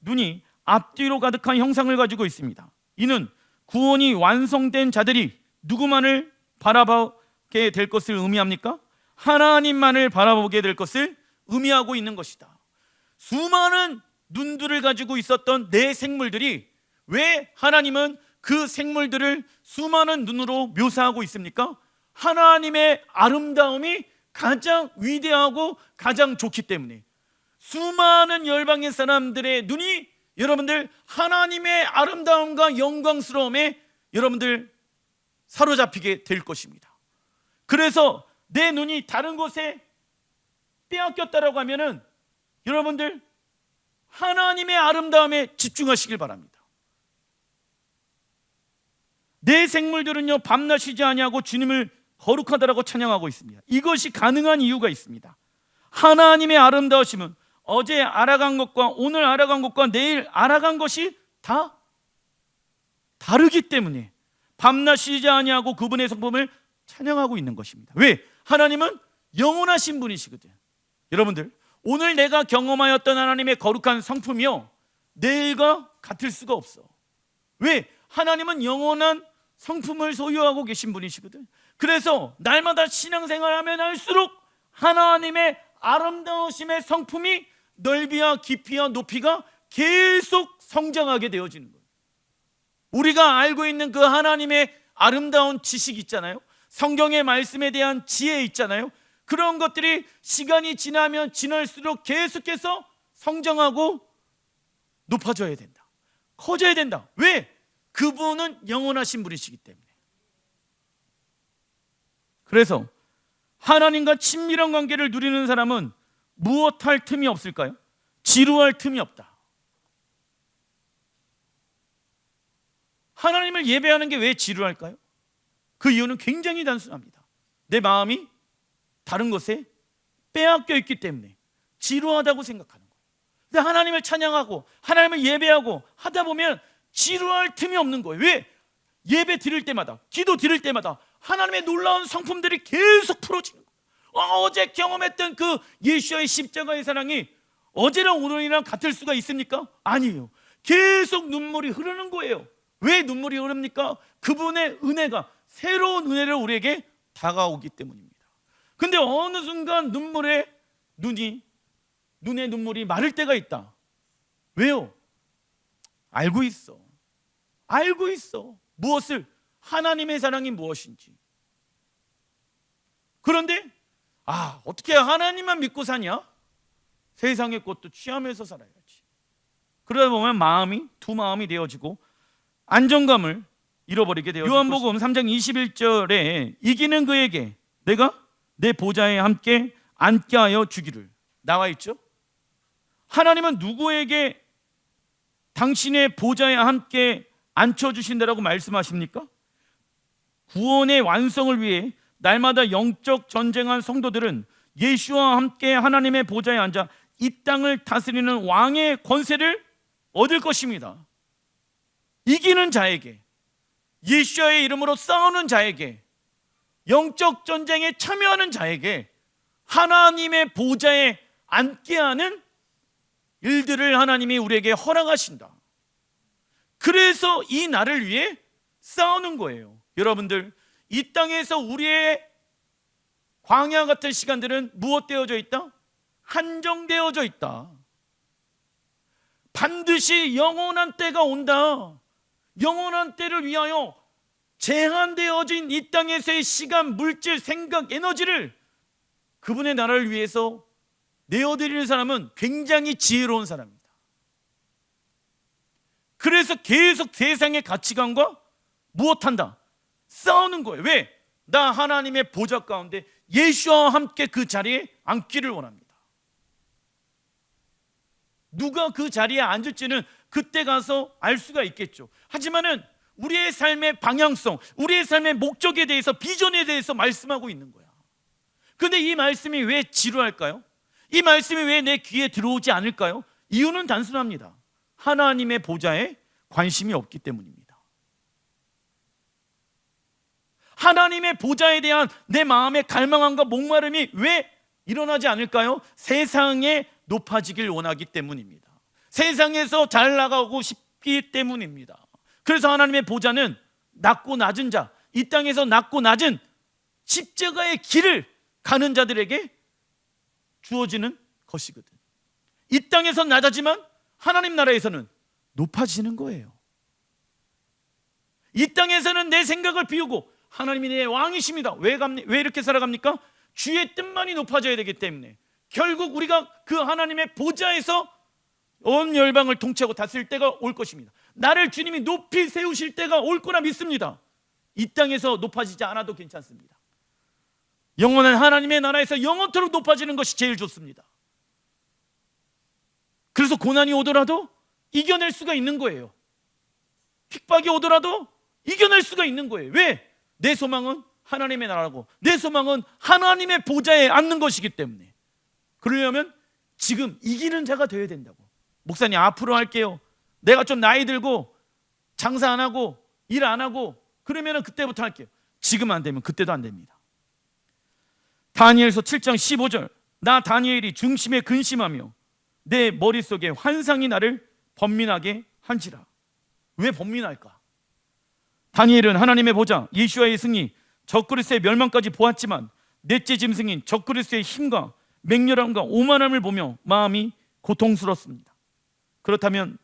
눈이 앞뒤로 가득한 형상을 가지고 있습니다. 이는 구원이 완성된 자들이 누구만을 바라보게 될 것을 의미합니까? 하나님만을 바라보게 될 것을 의미하고 있는 것이다. 수많은 눈들을 가지고 있었던 네 생물들이 왜 하나님은 그 생물들을 수많은 눈으로 묘사하고 있습니까? 하나님의 아름다움이 가장 위대하고 가장 좋기 때문에 수많은 열방의 사람들의 눈이 여러분들 하나님의 아름다움과 영광스러움에 여러분들 사로잡히게 될 것입니다. 그래서 내 눈이 다른 곳에 빼앗겼다라고 하면은 여러분들 하나님의 아름다움에 집중하시길 바랍니다. 내 생물들은요 밤낮 쉬지 아니하고 주님을 거룩하다라고 찬양하고 있습니다. 이것이 가능한 이유가 있습니다. 하나님의 아름다우심은 어제 알아간 것과 오늘 알아간 것과 내일 알아간 것이 다 다르기 때문에 밤낮 쉬지 아니하고 그분의 성품을 찬양하고 있는 것입니다. 왜? 하나님은 영원하신 분이시거든. 여러분들 오늘 내가 경험하였던 하나님의 거룩한 성품이요 내일과 같을 수가 없어. 왜? 하나님은 영원한 성품을 소유하고 계신 분이시거든. 그래서 날마다 신앙생활하면 할수록 하나님의 아름다우심의 성품이 넓이와 깊이와 높이가 계속 성장하게 되어지는 거예요. 우리가 알고 있는 그 하나님의 아름다운 지식 있잖아요. 성경의 말씀에 대한 지혜 있잖아요. 그런 것들이 시간이 지나면 지날수록 계속해서 성장하고 높아져야 된다. 커져야 된다. 왜? 그분은 영원하신 분이시기 때문에. 그래서 하나님과 친밀한 관계를 누리는 사람은 무엇할 틈이 없을까요? 지루할 틈이 없다. 하나님을 예배하는 게 왜 지루할까요? 그 이유는 굉장히 단순합니다. 내 마음이 다른 것에 빼앗겨 있기 때문에 지루하다고 생각하는 거예요. 근데 하나님을 찬양하고 하나님을 예배하고 하다 보면 지루할 틈이 없는 거예요. 왜? 예배 드릴 때마다, 기도 드릴 때마다 하나님의 놀라운 성품들이 계속 풀어지는 거예요. 어제 경험했던 그 예수와의 십자가의 사랑이 어제랑 오늘이랑 같을 수가 있습니까? 아니에요. 계속 눈물이 흐르는 거예요. 왜 눈물이 흐릅니까? 그분의 은혜가, 새로운 은혜를 우리에게 다가오기 때문입니다. 근데 어느 순간 눈에 눈물이 마를 때가 있다. 왜요? 알고 있어. 무엇을? 하나님의 사랑이 무엇인지. 그런데 어떻게 하나님만 믿고 사냐? 세상의 것도 취하면서 살아야지. 그러다 보면 두 마음이 되어지고 안정감을 잃어버리게 되어지고, 요한복음 3장 21절에 이기는 그에게 내가 내 보좌에 함께 앉게 하여 주기를 나와 있죠. 하나님은 누구에게 당신의 보좌에 함께 앉혀주신다라고 말씀하십니까? 구원의 완성을 위해 날마다 영적 전쟁한 성도들은 예수와 함께 하나님의 보좌에 앉아 이 땅을 다스리는 왕의 권세를 얻을 것입니다. 이기는 자에게, 예수의 이름으로 싸우는 자에게, 영적 전쟁에 참여하는 자에게 하나님의 보좌에 앉게 하는 일들을 하나님이 우리에게 허락하신다. 그래서 이 날을 위해 싸우는 거예요. 여러분들, 이 땅에서 우리의 광야 같은 시간들은 무엇되어져 있다? 한정되어져 있다. 반드시 영원한 때가 온다. 영원한 때를 위하여 제한되어진 이 땅에서의 시간, 물질, 생각, 에너지를 그분의 나라를 위해서 내어드리는 사람은 굉장히 지혜로운 사람입니다. 그래서 계속 세상의 가치관과 무엇한다? 싸우는 거예요. 왜? 나 하나님의 보좌 가운데 예수와 함께 그 자리에 앉기를 원합니다. 누가 그 자리에 앉을지는 그때 가서 알 수가 있겠죠. 하지만은 우리의 삶의 방향성, 우리의 삶의 목적에 대해서, 비전에 대해서 말씀하고 있는 거야. 근데 이 말씀이 왜 지루할까요? 이 말씀이 왜 내 귀에 들어오지 않을까요? 이유는 단순합니다. 하나님의 보좌에 관심이 없기 때문입니다. 하나님의 보좌에 대한 내 마음의 갈망함과 목마름이 왜 일어나지 않을까요? 세상에 높아지길 원하기 때문입니다. 세상에서 잘 나가고 싶기 때문입니다. 그래서 하나님의 보좌는 낮고 낮은 자, 이 땅에서 낮고 낮은 십자가의 길을 가는 자들에게 주어지는 것이거든. 이 땅에서 낮아지만 하나님 나라에서는 높아지는 거예요. 이 땅에서는 내 생각을 비우고 하나님이 내 왕이십니다. 왜 이렇게 살아갑니까? 주의 뜻만이 높아져야 되기 때문에 결국 우리가 그 하나님의 보좌에서 온 열방을 통치하고 다스릴 때가 올 것입니다. 나를 주님이 높이 세우실 때가 올 거라 믿습니다. 이 땅에서 높아지지 않아도 괜찮습니다. 영원한 하나님의 나라에서 영원토록 높아지는 것이 제일 좋습니다. 그래서 고난이 오더라도 이겨낼 수가 있는 거예요. 핍박이 오더라도 이겨낼 수가 있는 거예요. 왜? 내 소망은 하나님의 나라고, 내 소망은 하나님의 보좌에 앉는 것이기 때문에. 그러려면 지금 이기는 자가 되어야 된다고. 목사님, 앞으로 할게요. 내가 좀 나이 들고 장사 안 하고 일 안 하고 그러면 그때부터 할게요. 지금 안 되면 그때도 안 됩니다. 다니엘서 7장 15절, 나 다니엘이 중심에 근심하며 내 머릿속에 환상이 나를 번민하게 한지라. 왜 번민할까? 다니엘은 하나님의 보좌, 예수와의 승리, 적그리스의 멸망까지 보았지만 넷째 짐승인 적그리스의 힘과 맹렬함과 오만함을 보며 마음이 고통스럽습니다. 그렇다면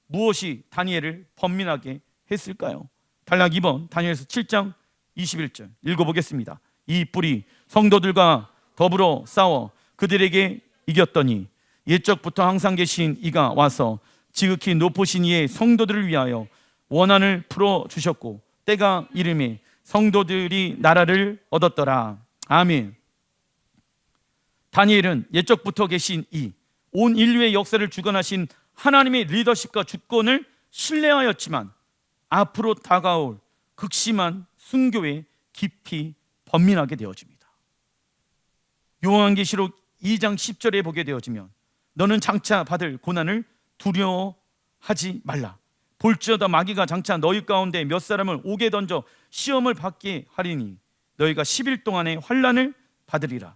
무엇이 다니엘을 번민하게 했을까요? 단락 2번 다니엘서 7장 21절 읽어보겠습니다. 이 뿔이 성도들과 더불어 싸워 그들에게 이겼더니 옛적부터 항상 계신 이가 와서 지극히 높으신 이의 성도들을 위하여 원한을 풀어주셨고 때가 이름에 성도들이 나라를 얻었더라. 아멘. 다니엘은 옛적부터 계신 이 온 인류의 역사를 주관하신 하나님의 리더십과 주권을 신뢰하였지만 앞으로 다가올 극심한 순교에 깊이 번민하게 되어집니다. 요한계시록 2장 10절에 보게 되어지면 너는 장차 받을 고난을 두려워하지 말라. 볼지어다 마귀가 장차 너희 가운데 몇 사람을 옥에 던져 시험을 받게 하리니 너희가 10일 동안의 환난을 받으리라.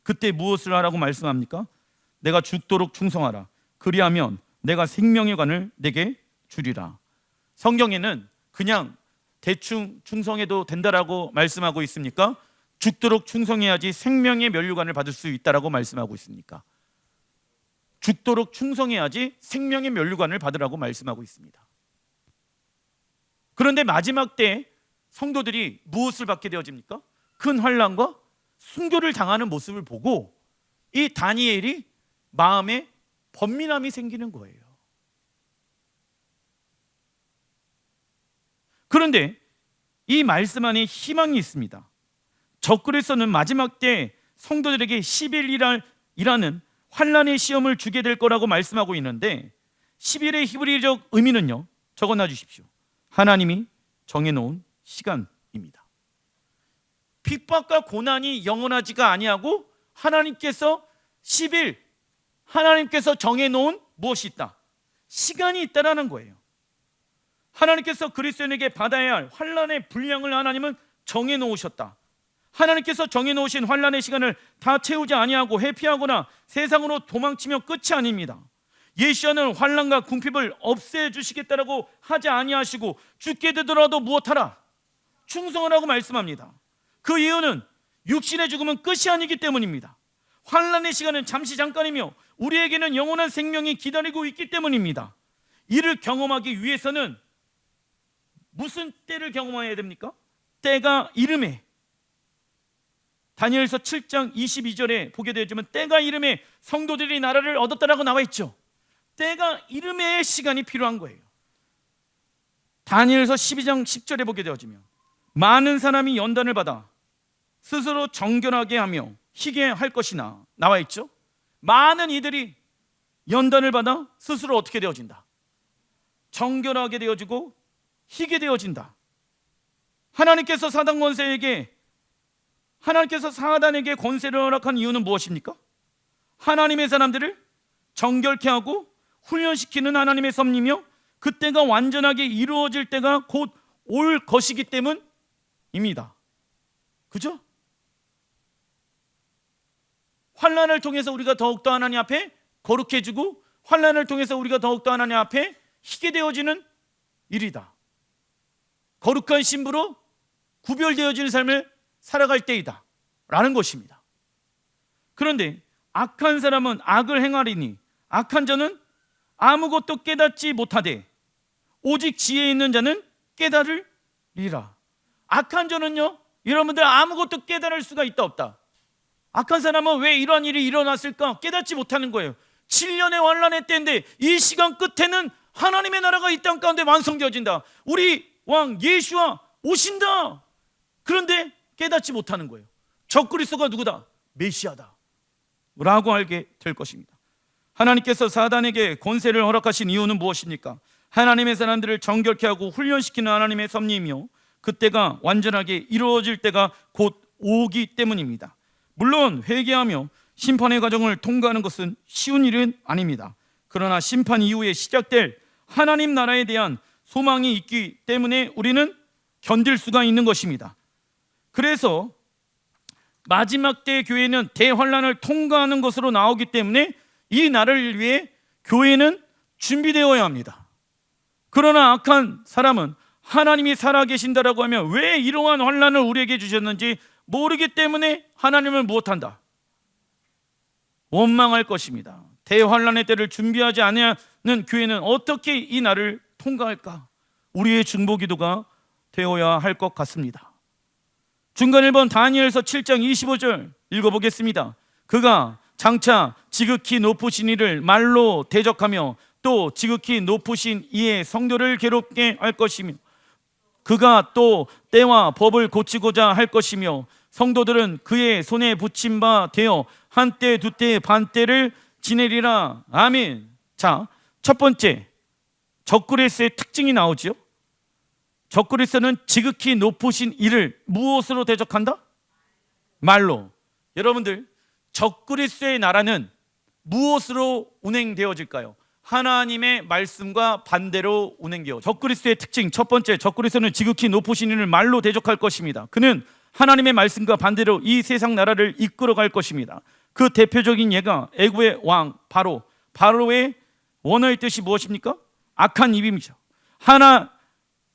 그때 무엇을 하라고 말씀합니까? 내가 죽도록 충성하라. 그리하면 내가 생명의 관을 내게 주리라. 성경에는 그냥 대충 충성해도 된다라고 말씀하고 있습니까? 죽도록 충성해야지 생명의 면류관을 받을 수 있다라고 말씀하고 있습니까? 죽도록 충성해야지 생명의 면류관을 받으라고 말씀하고 있습니다. 그런데 마지막 때 성도들이 무엇을 받게 되어집니까? 큰 환난과 순교를 당하는 모습을 보고 이 다니엘이 마음에 번민함이 생기는 거예요. 그런데 이 말씀 안에 희망이 있습니다. 적그리스도는 마지막 때 성도들에게 10일이라는 환난의 시험을 주게 될 거라고 말씀하고 있는데 10일의 히브리적 의미는요, 적어놔 주십시오. 하나님이 정해놓은 시간입니다. 핍박과 고난이 영원하지가 아니하고 하나님께서 10일 하나님께서 정해놓은 무엇이 있다? 시간이 있다라는 거예요. 하나님께서 그리스도인에게 받아야 할 환난의 분량을 하나님은 정해놓으셨다. 하나님께서 정해놓으신 환난의 시간을 다 채우지 아니하고 회피하거나 세상으로 도망치면 끝이 아닙니다. 예수는 환난과 궁핍을 없애주시겠다라고 하지 아니하시고 죽게 되더라도 무엇하라? 충성하라고 말씀합니다. 그 이유는 육신의 죽음은 끝이 아니기 때문입니다. 환난의 시간은 잠시 잠깐이며 우리에게는 영원한 생명이 기다리고 있기 때문입니다. 이를 경험하기 위해서는 무슨 때를 경험해야 됩니까? 때가 이름에, 다니엘서 7장 22절에 보게 되지만 때가 이름에 성도들이 나라를 얻었다라고 나와 있죠. 때가 이름의 시간이 필요한 거예요. 다니엘서 12장 10절에 보게 되어지면 많은 사람이 연단을 받아 스스로 정결하게 하며 희게 할 것이나 나와 있죠. 많은 이들이 연단을 받아 스스로 어떻게 되어진다? 정결하게 되어지고 희게 되어진다. 하나님께서 사단에게 권세를 허락한 이유는 무엇입니까? 하나님의 사람들을 정결케 하고 훈련시키는 하나님의 섭리며 그때가 완전하게 이루어질 때가 곧 올 것이기 때문입니다. 그죠? 환난을 통해서 우리가 더욱더 하나님 앞에 거룩해지고 환난을 통해서 우리가 더욱더 하나님 앞에 희게 되어지는 일이다. 거룩한 신부로 구별되어지는 삶을 살아갈 때이다 라는 것입니다. 그런데 악한 사람은 악을 행하리니 악한 자는 아무것도 깨닫지 못하되 오직 지혜 있는 자는 깨달으리라. 악한 자는요, 여러분들 아무것도 깨달을 수가 있다 없다? 악한 사람은 왜 이러한 일이 일어났을까 깨닫지 못하는 거예요. 7년의 환난의 때인데 이 시간 끝에는 하나님의 나라가 이 땅 가운데 완성되어진다. 우리 왕 예수와 오신다. 그런데 깨닫지 못하는 거예요. 적그리스도가 누구다? 메시아다 라고 알게 될 것입니다. 하나님께서 사단에게 권세를 허락하신 이유는 무엇입니까? 하나님의 사람들을 정결케 하고 훈련시키는 하나님의 섭리이며 그때가 완전하게 이루어질 때가 곧 오기 때문입니다. 물론 회개하며 심판의 과정을 통과하는 것은 쉬운 일은 아닙니다. 그러나 심판 이후에 시작될 하나님 나라에 대한 소망이 있기 때문에 우리는 견딜 수가 있는 것입니다. 그래서 마지막 때 교회는 대환란을 통과하는 것으로 나오기 때문에 이 나라를 위해 교회는 준비되어야 합니다. 그러나 악한 사람은 하나님이 살아계신다라고 하면 왜 이러한 환란을 우리에게 주셨는지 모르기 때문에 하나님을 무엇한다? 원망할 것입니다. 대환란의 때를 준비하지 않는 교회는 어떻게 이 날을 통과할까? 우리의 중보기도가 되어야 할 것 같습니다. 중간 1번 다니엘서 7장 25절 읽어보겠습니다. 그가 장차 지극히 높으신 이를 말로 대적하며 또 지극히 높으신 이의 성도를 괴롭게 할 것이며 그가 또 때와 법을 고치고자 할 것이며 성도들은 그의 손에 붙임 바 되어 한때 두때 반때를 지내리라. 아멘. 자, 첫 번째 적그리스도의 특징이 나오죠. 적그리스도는 지극히 높으신 이를 무엇으로 대적한다? 말로. 여러분들, 적그리스도의 나라는 무엇으로 운행되어질까요? 하나님의 말씀과 반대로 운행되어. 적그리스도의 특징 첫 번째, 적그리스도는 지극히 높으신 이를 말로 대적할 것입니다. 그는 하나님의 말씀과 반대로 이 세상 나라를 이끌어갈 것입니다. 그 대표적인 예가 애굽의 왕 바로의 원어의 뜻이 무엇입니까? 악한 입임이죠.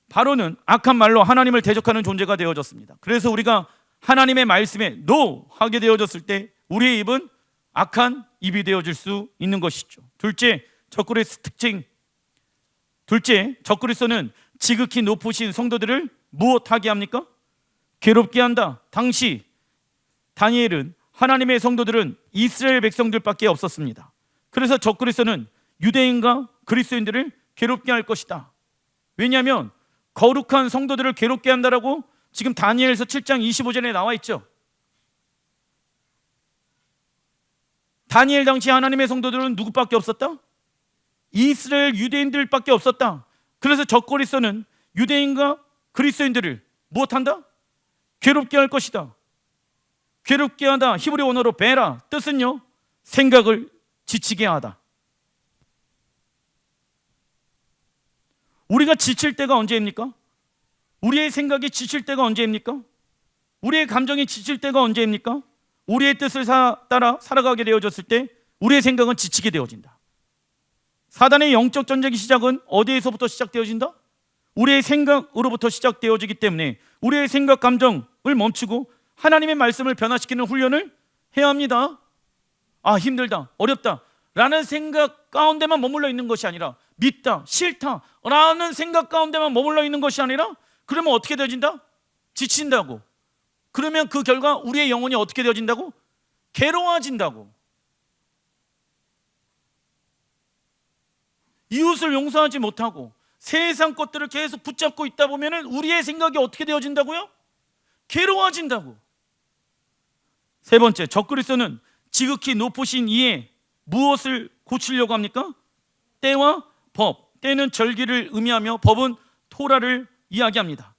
바로는 악한 말로 하나님을 대적하는 존재가 되어졌습니다. 그래서 우리가 하나님의 말씀에 NO 하게 되어졌을 때 우리의 입은 악한 입이 되어질 수 있는 것이죠. 둘째, 적그리스도 특징. 적그리스도는 지극히 높으신 성도들을 무엇하게 합니까? 괴롭게 한다. 당시 다니엘은 하나님의 성도들은 이스라엘 백성들밖에 없었습니다. 그래서 적그리스도는 유대인과 그리스도인들을 괴롭게 할 것이다. 왜냐하면 거룩한 성도들을 괴롭게 한다라고 지금 다니엘서 7장 25절에 나와 있죠. 다니엘 당시 하나님의 성도들은 누구밖에 없었다? 이스라엘 유대인들밖에 없었다. 그래서 적그리스도는 유대인과 그리스도인들을 무엇한다? 괴롭게 할 것이다. 괴롭게 하다, 히브리 원어로 베라, 뜻은요 생각을 지치게 하다. 우리가 지칠 때가 언제입니까? 우리의 생각이 지칠 때가 언제입니까? 우리의 감정이 지칠 때가 언제입니까? 우리의 뜻을 따라 살아가게 되어졌을 때 우리의 생각은 지치게 되어진다. 사단의 영적 전쟁의 시작은 어디에서부터 시작되어진다? 우리의 생각으로부터 시작되어지기 때문에 우리의 생각, 감정을 멈추고 하나님의 말씀을 변화시키는 훈련을 해야 합니다. 아, 힘들다, 어렵다 라는 생각 가운데만 머물러 있는 것이 아니라 믿다, 싫다 라는 생각 가운데만 머물러 있는 것이 아니라 그러면 어떻게 되어진다? 지친다고. 그러면 그 결과 우리의 영혼이 어떻게 되어진다고? 괴로워진다고. 이웃을 용서하지 못하고 세상 것들을 계속 붙잡고 있다 보면 우리의 생각이 어떻게 되어진다고요? 괴로워진다고. 세 번째, 적그리스도는 지극히 높으신 이에 무엇을 고치려고 합니까? 때와 법. 때는 절기를 의미하며 법은 토라를 이야기합니다.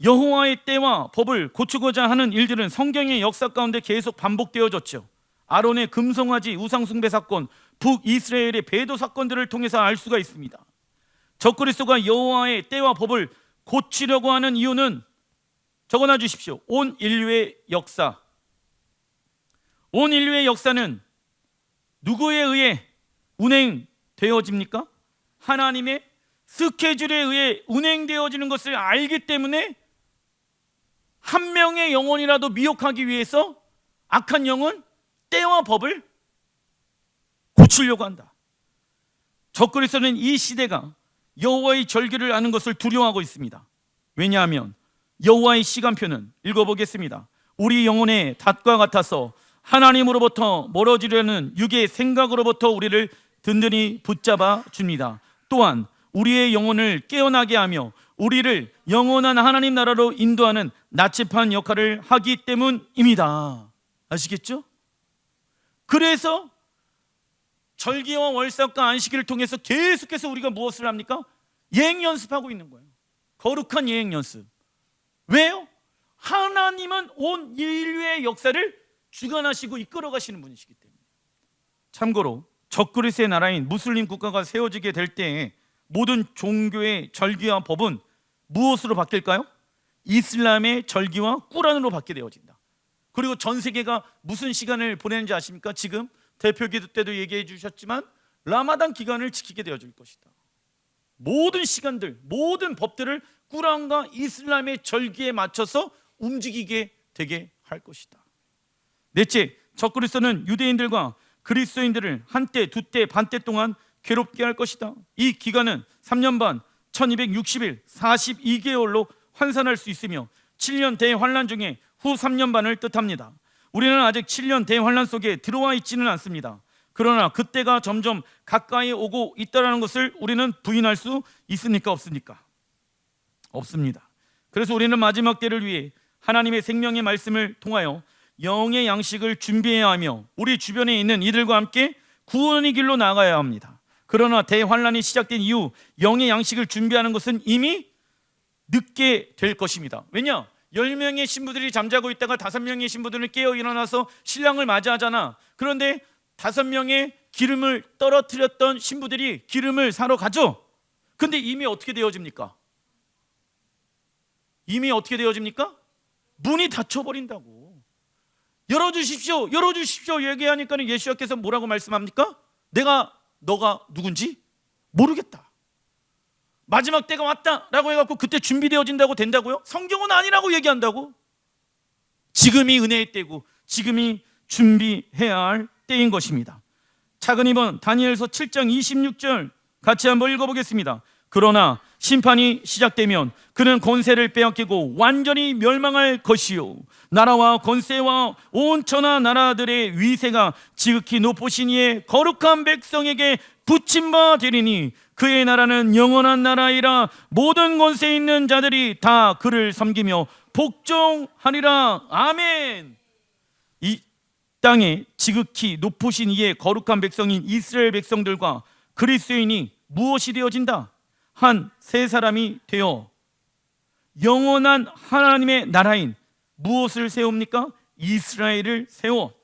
여호와의 때와 법을 고치고자 하는 일들은 성경의 역사 가운데 계속 반복되어졌죠. 아론의 금송아지 우상숭배 사건, 북이스라엘의 배도 사건들을 통해서 알 수가 있습니다. 적그리스도가 여호와의 때와 법을 고치려고 하는 이유는 적어놔 주십시오. 온 인류의 역사. 온 인류의 역사는 누구에 의해 운행되어집니까? 하나님의 스케줄에 의해 운행되어지는 것을 알기 때문에 한 명의 영혼이라도 미혹하기 위해서 악한 영은 때와 법을 고치려고 한다. 적그리스도는 이 시대가 여호와의 절기를 아는 것을 두려워하고 있습니다. 왜냐하면 여호와의 시간표는, 읽어보겠습니다, 우리 영혼의 닷과 같아서 하나님으로부터 멀어지려는 육의 생각으로부터 우리를 든든히 붙잡아 줍니다. 또한 우리의 영혼을 깨어나게 하며 우리를 영원한 하나님 나라로 인도하는 나침반 역할을 하기 때문입니다. 아시겠죠? 그래서 절기와 월삭과 안식일을 통해서 계속해서 우리가 무엇을 합니까? 예행 연습하고 있는 거예요. 거룩한 예행 연습. 왜요? 하나님은 온 인류의 역사를 주관하시고 이끌어 가시는 분이시기 때문에. 참고로 적그리스도의 나라인 무슬림 국가가 세워지게 될 때 모든 종교의 절기와 법은 무엇으로 바뀔까요? 이슬람의 절기와 꾸란으로 받게 되어진다. 그리고 전 세계가 무슨 시간을 보내는지 아십니까? 지금 대표 기도 때도 얘기해 주셨지만 라마단 기간을 지키게 되어질 것이다. 모든 시간들, 모든 법들을 꾸란과 이슬람의 절기에 맞춰서 움직이게 되게 할 것이다. 넷째, 적그리스도는 유대인들과 그리스도인들을 한때, 두때, 반때 동안 괴롭게 할 것이다. 이 기간은 3년 반, 1260일, 42개월로 환산할 수 있으며 7년 대환란 중에 후 3년 반을 뜻합니다. 우리는 아직 7년 대환란 속에 들어와 있지는 않습니다. 그러나 그때가 점점 가까이 오고 있다는 것을 우리는 부인할 수 있습니까? 없습니까? 없습니다. 그래서 우리는 마지막 때를 위해 하나님의 생명의 말씀을 통하여 영의 양식을 준비해야 하며 우리 주변에 있는 이들과 함께 구원의 길로 나아가야 합니다. 그러나 대환란이 시작된 이후 영의 양식을 준비하는 것은 이미 늦게 될 것입니다. 왜냐? 10명의 신부들이 잠자고 있다가 5명의 신부들은 깨어 일어나서 신랑을 맞이하잖아. 그런데 5명의 기름을 떨어뜨렸던 신부들이 기름을 사러 가죠. 근데 이미 어떻게 되어집니까? 이미 어떻게 되어집니까? 문이 닫혀버린다고. 열어주십시오, 열어주십시오 얘기하니까 예수님께서 뭐라고 말씀합니까? 너가 누군지 모르겠다. 마지막 때가 왔다라고 해갖고 그때 준비되어진다고 된다고요? 성경은 아니라고 얘기한다고. 지금이 은혜의 때고 지금이 준비해야 할 때인 것입니다. 작은 2번 다니엘서 7장 26절 같이 한번 읽어보겠습니다. 그러나 심판이 시작되면 그는 권세를 빼앗기고 완전히 멸망할 것이요 나라와 권세와 온 천하 나라들의 위세가 지극히 높으신 이의 거룩한 백성에게 붙임바 되리니 그의 나라는 영원한 나라이라 모든 권세 있는 자들이 다 그를 섬기며 복종하리라. 아멘. 이 땅에 지극히 높으신 이의 거룩한 백성인 이스라엘 백성들과 그리스도인이 무엇이 되어진다? 한 세 사람이 되어 영원한 하나님의 나라인 무엇을 세웁니까? 이스라엘을 세워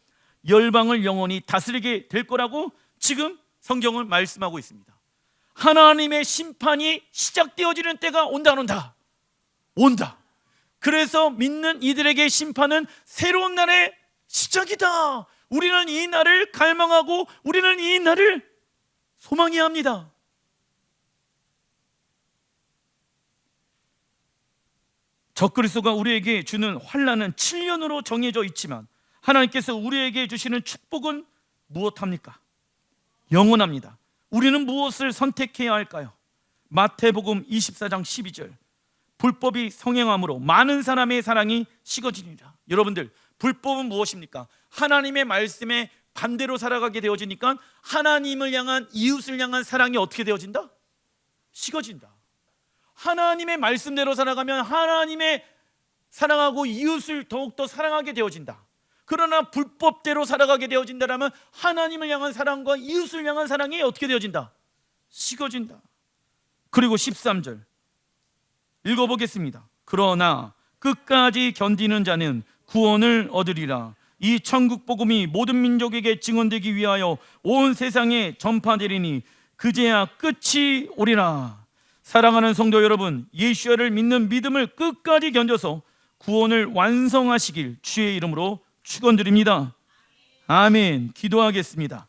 열방을 영원히 다스리게 될 거라고 지금 성경은 말씀하고 있습니다. 하나님의 심판이 시작되어지는 때가 온다. 그래서 믿는 이들에게 심판은 새로운 날의 시작이다. 우리는 이 날을 갈망하고 우리는 이 날을 소망해야 합니다. 적그리스도가 우리에게 주는 환난은 7년으로 정해져 있지만 하나님께서 우리에게 주시는 축복은 무엇합니까? 영원합니다. 우리는 무엇을 선택해야 할까요? 마태복음 24장 12절 불법이 성행함으로 많은 사람의 사랑이 식어지니라. 여러분들, 불법은 무엇입니까? 하나님의 말씀에 반대로 살아가게 되어지니까 하나님을 향한, 이웃을 향한 사랑이 어떻게 되어진다? 식어진다. 하나님의 말씀대로 살아가면 하나님의 사랑하고 이웃을 더욱더 사랑하게 되어진다. 그러나 불법대로 살아가게 되어진다면 하나님을 향한 사랑과 이웃을 향한 사랑이 어떻게 되어진다? 식어진다. 그리고 13절 읽어보겠습니다. 그러나 끝까지 견디는 자는 구원을 얻으리라. 이 천국 복음이 모든 민족에게 증언되기 위하여 온 세상에 전파되리니 그제야 끝이 오리라. 사랑하는 성도 여러분, 예수를 믿는 믿음을 끝까지 견뎌서 구원을 완성하시길 주의 이름으로 축원드립니다. 아멘. 기도하겠습니다.